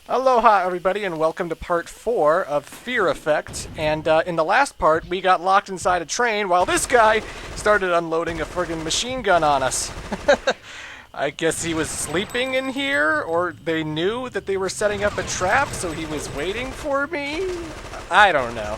Aloha, everybody, and welcome to part 4 of Fear Effect. And in the last part, we got locked inside a train while this guy started unloading a friggin' machine gun on us. I guess he was sleeping in here, or they knew that they were setting up a trap, so he was waiting for me? I don't know.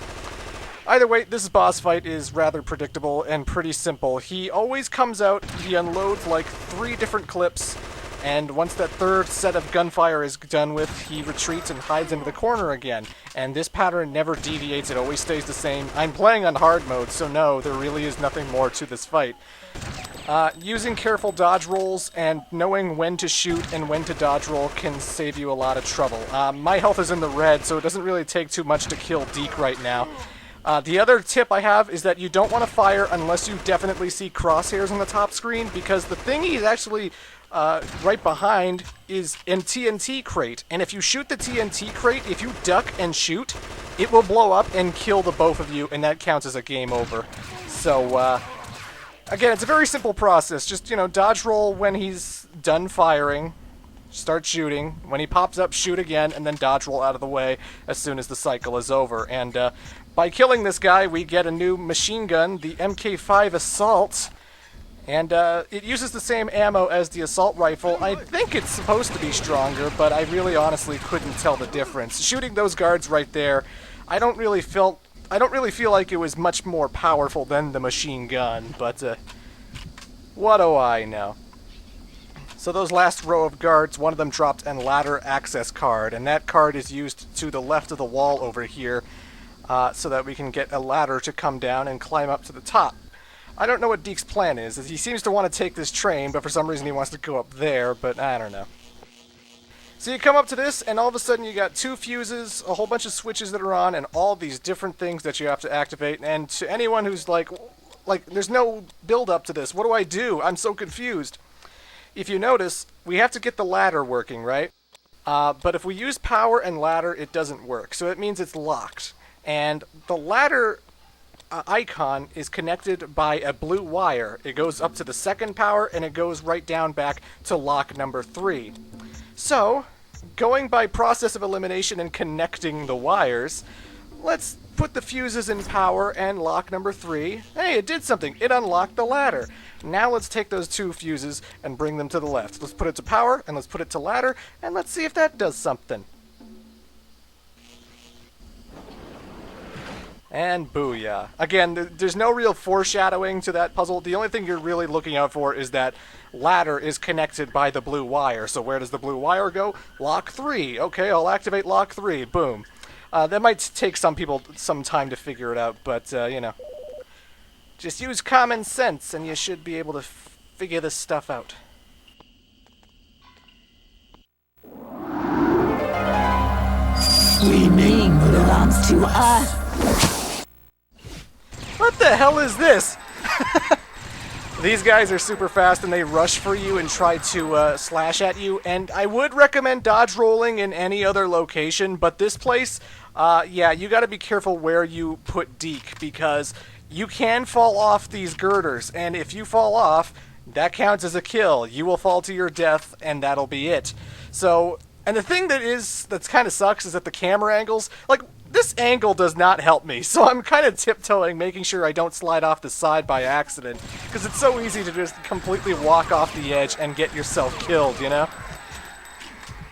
Either way, this boss fight is rather predictable and pretty simple. He always comes out, he unloads like 3 different clips, and once that third set of gunfire is done with, he retreats and hides into the corner again. And this pattern never deviates, it always stays the same. I'm playing on hard mode, so no, there really is nothing more to this fight. Using careful dodge rolls and knowing when to shoot and when to dodge roll can save you a lot of trouble. My health is in the red, so it doesn't really take too much to kill Deke right now. The other tip I have is that you don't want to fire unless you definitely see crosshairs on the top screen, because the thing he's actually right behind is a TNT crate. And if you shoot the TNT crate, if you duck and shoot, it will blow up and kill the both of you, and that counts as a game over. So, again, it's a very simple process. Just, dodge roll when he's done firing, start shooting. When he pops up, shoot again, and then dodge roll out of the way as soon as the cycle is over. And by killing this guy, we get a new machine gun, the MK5 Assault. And it uses the same ammo as the assault rifle. I think it's supposed to be stronger, but I really honestly couldn't tell the difference. Shooting those guards right there, I don't really feel like it was much more powerful than the machine gun, but what do I know? So those last row of guards, one of them dropped an ladder access card, and that card is used to the left of the wall over here, so that we can get a ladder to come down and climb up to the top. I don't know what Deke's plan is. He seems to want to take this train, but for some reason he wants to go up there, but I don't know. So you come up to this, and all of a sudden you got 2 fuses, a whole bunch of switches that are on, and all these different things that you have to activate. And to anyone who's like, there's no build-up to this. What do I do? I'm so confused. If you notice, we have to get the ladder working, right? But if we use power and ladder, it doesn't work. So it means it's locked. And the ladder icon is connected by a blue wire. It goes up to the second power, and it goes right down back to lock number 3. So, going by process of elimination and connecting the wires, let's put the fuses in power and lock number 3. Hey, it did something. It unlocked the ladder. Now let's take those 2 fuses and bring them to the left. Let's put it to power, and let's put it to ladder, and let's see if that does something. And booyah. Again, there's no real foreshadowing to that puzzle. The only thing you're really looking out for is that ladder is connected by the blue wire. So where does the blue wire go? Lock 3. Okay, I'll activate lock 3. Boom. That might take some people some time to figure it out, but, just use common sense and you should be able to figure this stuff out. Screaming belongs to us. What the hell is this? These guys are super fast and they rush for you and try to slash at you, and I would recommend dodge rolling in any other location, but this place, yeah, you gotta be careful where you put Deke, because you can fall off these girders, and if you fall off, that counts as a kill. You will fall to your death, and that'll be it. So, and the thing that's kind of sucks is that the camera angles, this angle does not help me, so I'm kind of tiptoeing, making sure I don't slide off the side by accident, because it's so easy to just completely walk off the edge and get yourself killed,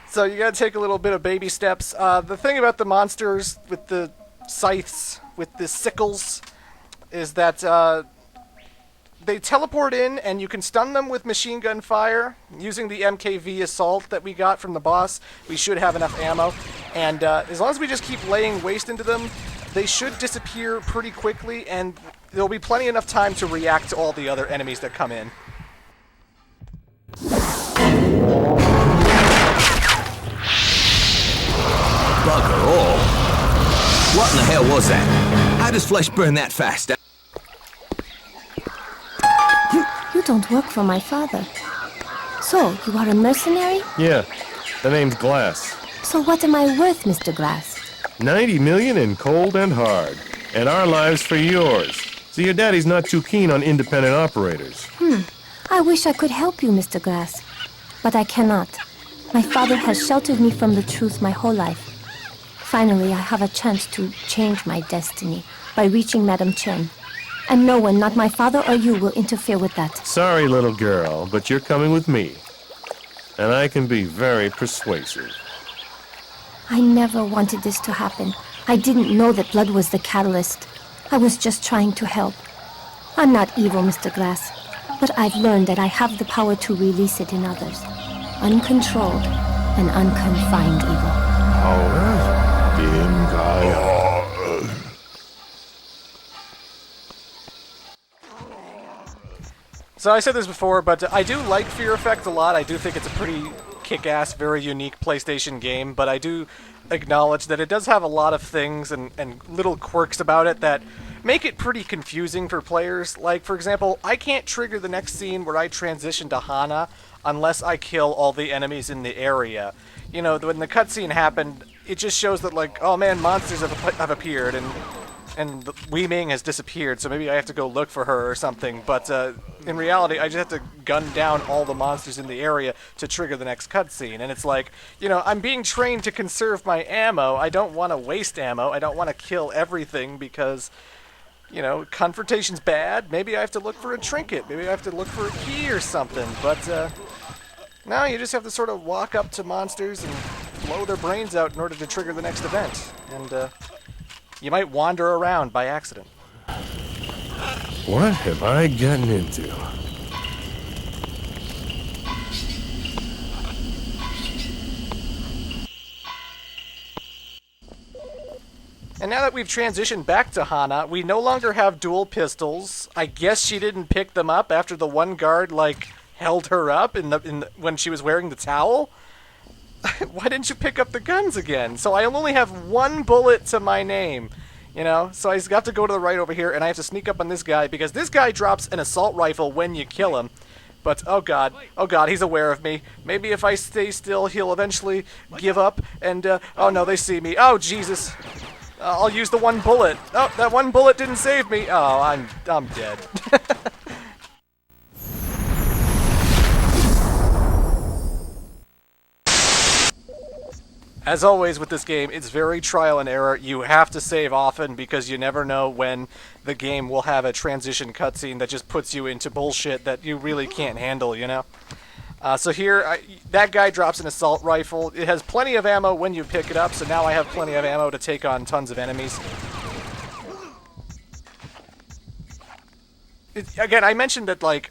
So you gotta take a little bit of baby steps. The thing about the monsters with the scythes, with the sickles, is that they teleport in, and you can stun them with machine gun fire. Using the MKV Assault that we got from the boss, we should have enough ammo. And as long as we just keep laying waste into them, they should disappear pretty quickly, and there'll be plenty enough time to react to all the other enemies that come in. Bugger all. What in the hell was that? How does flesh burn that fast? You don't work for my father. So, you are a mercenary? Yeah, the name's Glass. So what am I worth, Mr. Glass? 90 million in cold and hard. And our lives for yours. So your daddy's not too keen on independent operators. I wish I could help you, Mr. Glass. But I cannot. My father has sheltered me from the truth my whole life. Finally, I have a chance to change my destiny by reaching Madame Chen. And no one, not my father or you, will interfere with that. Sorry, little girl, but you're coming with me. And I can be very persuasive. I never wanted this to happen. I didn't know that blood was the catalyst. I was just trying to help. I'm not evil, Mr. Glass, but I've learned that I have the power to release it in others. Uncontrolled and unconfined evil. So I said this before, but I do like Fear Effect a lot. I do think it's a pretty kick-ass, very unique PlayStation game, but I do acknowledge that it does have a lot of things and little quirks about it that make it pretty confusing for players. Like, for example, I can't trigger the next scene where I transition to Hana unless I kill all the enemies in the area. You know, when the cutscene happened, it just shows that, like, oh man, monsters have appeared, and Wei Ming has disappeared, so maybe I have to go look for her or something. But in reality, I just have to gun down all the monsters in the area to trigger the next cutscene. And it's like, you know, I'm being trained to conserve my ammo. I don't want to waste ammo. I don't want to kill everything because, you know, confrontation's bad. Maybe I have to look for a trinket. Maybe I have to look for a key or something. But no, you just have to sort of walk up to monsters and blow their brains out in order to trigger the next event. And you might wander around by accident. What have I gotten into? And now that we've transitioned back to Hana, we no longer have dual pistols. I guess she didn't pick them up after the one guard, like, held her up when she was wearing the towel? Why didn't you pick up the guns again? So I only have one bullet to my name, you know? So I just got to go to the right over here, and I have to sneak up on this guy, because this guy drops an assault rifle when you kill him. But, oh god, he's aware of me. Maybe if I stay still, he'll eventually give up, and, oh no, they see me. Oh, Jesus. I'll use the one bullet. Oh, that one bullet didn't save me. Oh, I'm dead. As always with this game, it's very trial and error. You have to save often because you never know when the game will have a transition cutscene that just puts you into bullshit that you really can't handle, you know? So here, that guy drops an assault rifle. It has plenty of ammo when you pick it up, so now I have plenty of ammo to take on tons of enemies. Again, I mentioned that, like,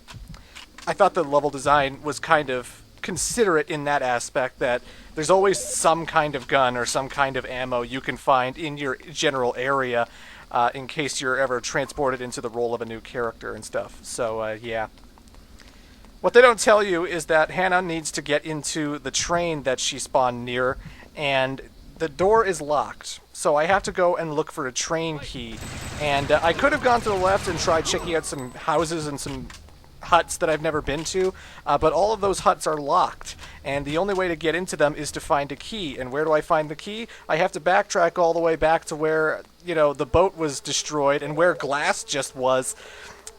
I thought the level design was kind of considerate in that aspect, that there's always some kind of gun or some kind of ammo you can find in your general area in case you're ever transported into the role of a new character and stuff. So, yeah. What they don't tell you is that Hana needs to get into the train that she spawned near, and the door is locked. So I have to go and look for a train key. And I could have gone to the left and tried checking out some houses and some huts that I've never been to, but all of those huts are locked, and the only way to get into them is to find a key. And where do I find the key? I have to backtrack all the way back to where, you know, the boat was destroyed and where Glass just was.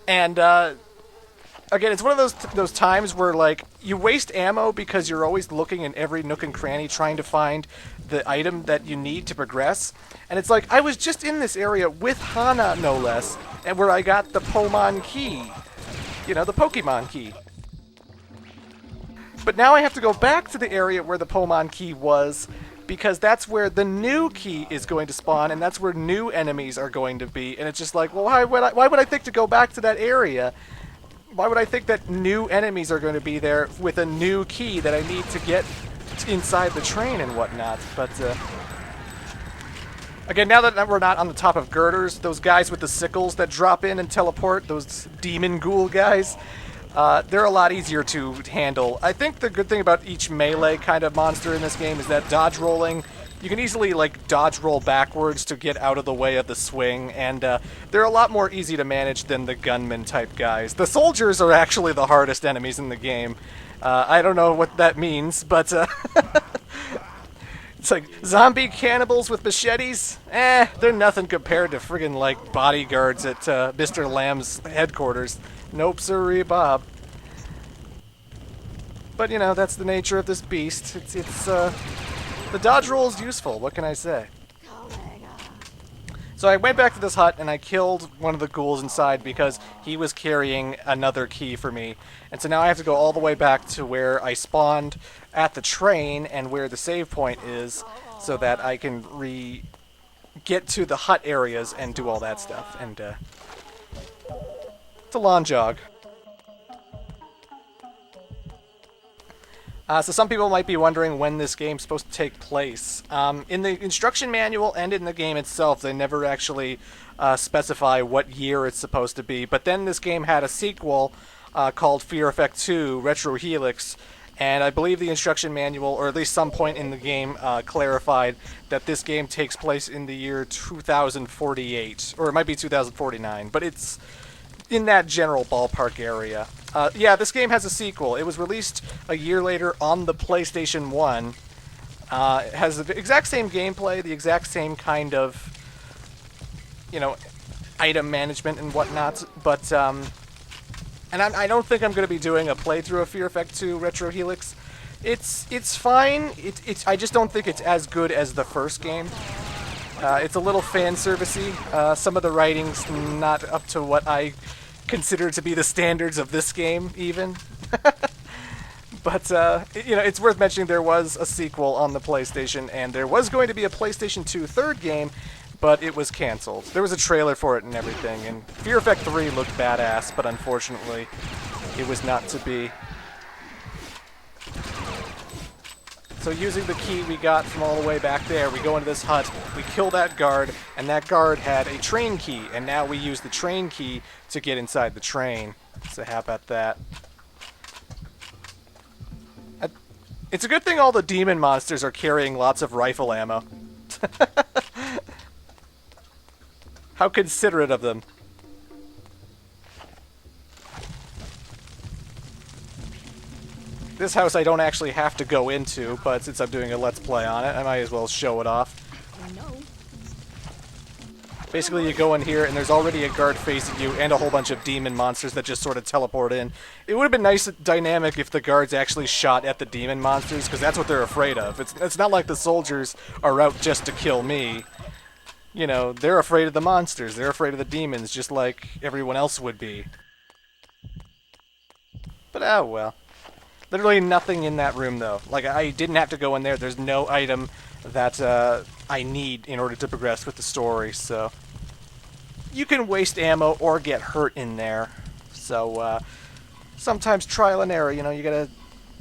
And again, it's one of those times where, like, you waste ammo because you're always looking in every nook and cranny trying to find the item that you need to progress. And it's like, I was just in this area with Hana, no less, and where I got the Pomon key. You know, the Pokemon key. But now I have to go back to the area where the Pomon key was, because that's where the new key is going to spawn, and that's where new enemies are going to be. And it's just like, well, why would I think to go back to that area? Why would I think that new enemies are going to be there with a new key that I need to get inside the train and whatnot? But, again, now that we're not on the top of girders, those guys with the sickles that drop in and teleport, those demon ghoul guys, they're a lot easier to handle. I think the good thing about each melee kind of monster in this game is that dodge rolling, you can easily, like, dodge roll backwards to get out of the way of the swing, and they're a lot more easy to manage than the gunman type guys. The soldiers are actually the hardest enemies in the game. I don't know what that means, but it's like zombie cannibals with machetes? They're nothing compared to friggin', like, bodyguards at Mr. Lamb's headquarters. Nope, sirree, Bob. But, you know, that's the nature of this beast. The dodge roll is useful, what can I say? So I went back to this hut and I killed one of the ghouls inside because he was carrying another key for me. And so now I have to go all the way back to where I spawned at the train and where the save point is so that I can get to the hut areas and do all that stuff. And it's a long jog. So some people might be wondering when this game's supposed to take place. In the instruction manual and in the game itself, they never actually specify what year it's supposed to be. But then this game had a sequel called Fear Effect 2 Retro Helix, and I believe the instruction manual, or at least some point in the game, clarified that this game takes place in the year 2048, or it might be 2049, but it's in that general ballpark area. Yeah, this game has a sequel. It was released a year later on the PlayStation 1. It has the exact same gameplay, the exact same kind of, you know, item management and whatnot, but, and I don't think I'm going to be doing a playthrough of Fear Effect 2 Retro Helix. It's fine. I just don't think it's as good as the first game. It's a little fan servicey. Some of the writing's not up to what I consider to be the standards of this game, even. But, you know, it's worth mentioning there was a sequel on the PlayStation, and there was going to be a PlayStation 2 third game, but it was canceled. There was a trailer for it and everything, and Fear Effect 3 looked badass, but unfortunately, it was not to be. So using the key we got from all the way back there, we go into this hut, we kill that guard, and that guard had a train key, and now we use the train key to get inside the train. So how about that? It's a good thing all the demon monsters are carrying lots of rifle ammo. How considerate of them. This house I don't actually have to go into, but since I'm doing a Let's Play on it, I might as well show it off. Basically, you go in here, and there's already a guard facing you, and a whole bunch of demon monsters that just sort of teleport in. It would have been nice dynamic if the guards actually shot at the demon monsters, because that's what they're afraid of. It's not like the soldiers are out just to kill me. You know, they're afraid of the monsters. They're afraid of the demons, just like everyone else would be. But oh well. Literally nothing in that room, though. Like, I didn't have to go in there. There's no item that I need in order to progress with the story, so you can waste ammo or get hurt in there. So, sometimes trial and error, you know, you gotta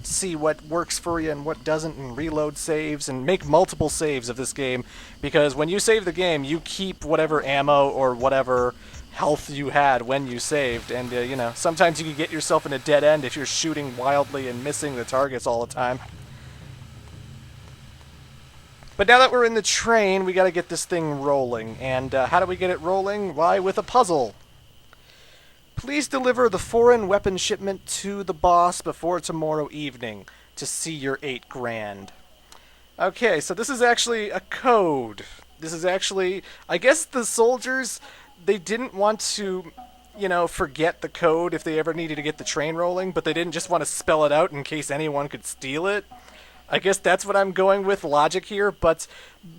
see what works for you and what doesn't, and reload saves, and make multiple saves of this game, because when you save the game, you keep whatever ammo or whatever health you had when you saved, and, you know, sometimes you can get yourself in a dead end if you're shooting wildly and missing the targets all the time. But now that we're in the train, we gotta get this thing rolling. And how do we get it rolling? Why, with a puzzle. Please deliver the foreign weapon shipment to the boss before tomorrow evening to see your 8 grand. Okay, so this is actually a code. This is actually, I guess the soldiers, they didn't want to, you know, forget the code if they ever needed to get the train rolling, but they didn't just want to spell it out in case anyone could steal it. I guess that's what I'm going with, logic here, but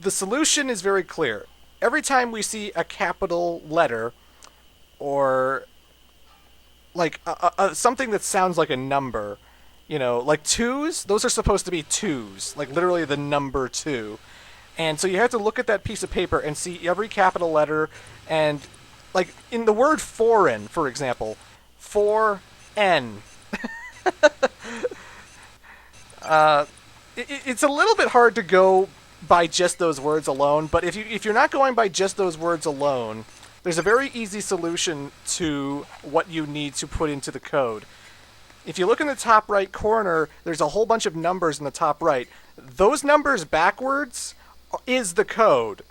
the solution is very clear. Every time we see a capital letter, or like something that sounds like a number, you know, like 2s, those are supposed to be 2s, like literally the number 2. And so you have to look at that piece of paper and see every capital letter, and like in the word foreign, for example, 4N. It's a little bit hard to go by just those words alone, but if you're not going by just those words alone, there's a very easy solution to what you need to put into the code. If you look in the top right corner, there's a whole bunch of numbers in the top right. Those numbers backwards is the code.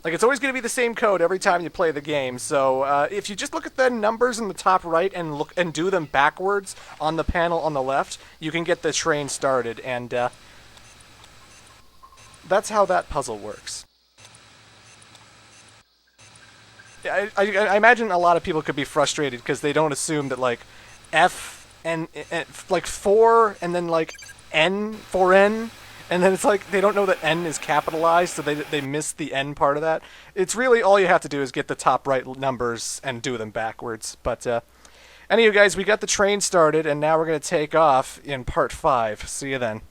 Like, it's always going to be the same code every time you play the game. So if you just look at the numbers in the top right and do them backwards on the panel on the left, you can get the train started. And that's how that puzzle works. I imagine a lot of people could be frustrated because they don't assume that, like, F and like 4 and then like N, 4N, and then it's like they don't know that N is capitalized, so they miss the N part of that. It's really all you have to do is get the top right numbers and do them backwards. But anyway, guys, we got the train started, and now we're going to take off in part 5. See you then.